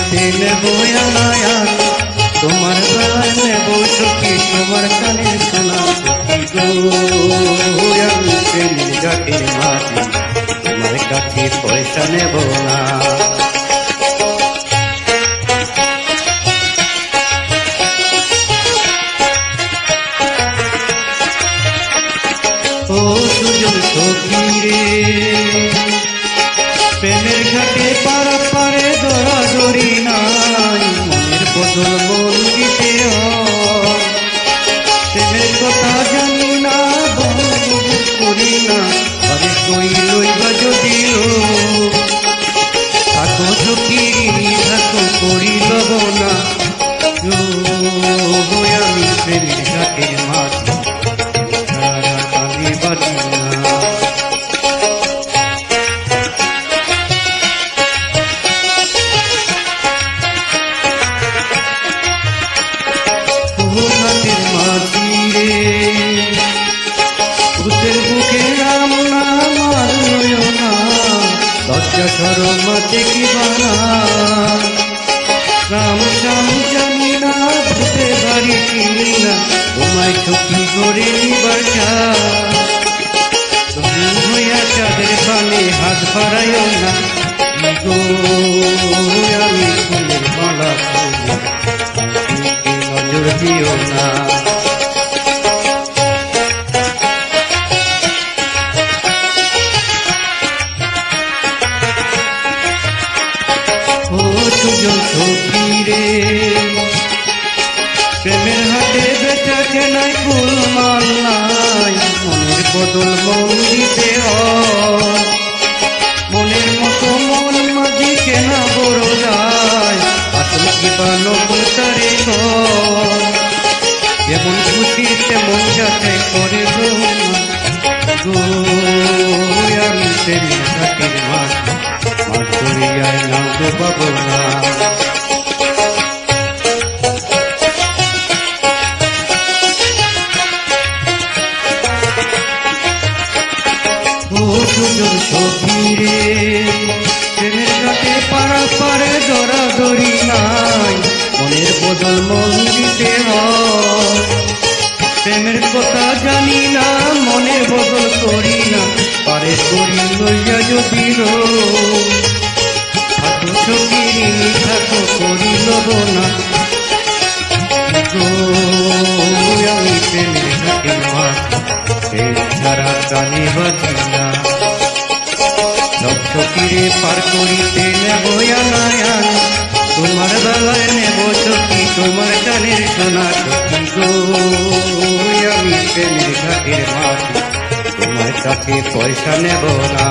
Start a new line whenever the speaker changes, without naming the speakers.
করিতে নেব আনায়ান, তোমার বেলায় নেব সখী তোমার কানের সোনা সখী গো। আমি প্রেমের ঘাটের মাঝি, তোমার কাছে পয়সা নেব না। ও সুজন সখী রে, প্রেমের ঘাটে পারা পারে দরাদরি নাই, মনের বদল মন দিতে হয়। প্রেমের কথা জানি না, বন্ধু করি না, আরে কই লইবা যদিও থাকো সখী থাকো করি লব না। আমি প্রেমের ঘাটের মাঝি, সারা কালি বাজি না। ঘাটের মাঝি রে, ভূতের বুকে রাম নাম আর লইও না, লজ্জা সরম আছে কি বানা। রাম শ্যাম জানি না, ভূতের বাড়ি চিনি না, তোমায় সখী করে নিবার তুমি হইয়া চাঁদের পানে হাত বাড়াইও না গো। আমি ফুলের মালা ফুলে নজর দিও না। ও সুজন সখী রে, প্রেমের হাটে বেচা কেনায় গোলমাল নাই, মনের বদল মন দিতে হয়। মনের মতো মন মাঝি কেনা বড় যায়, আসল কিবা নকল তারে ঘর। যেমন খুশি তেমন যাতে করে গো। আমি প্রেমের ঘাটের মাছ, মাছ ধরিয়ায় নাম ডোবাবো না। ও সুজন সখী রে, প্রেমের ঘাটে পারা পারে দরাদরি নাই, মনের বদল মন দিতে হয়। প্রেমের কথা জানি না, মনের বদল করি না, পারে করি লইয়া যদি থাকো সখী থাকো করি লব না গো। আমি প্রেমের ঘাটের মাঝি, ছাড়া কানে বাজি না। সব সখীরে পার করিতে নেব আনায়ান, তোমার বেলায় নেব সখী তোমার কানের সোনা সখী গো। আমি প্রেমের ঘাটের মাঝি, তোমার কাছে পয়সা নেব না।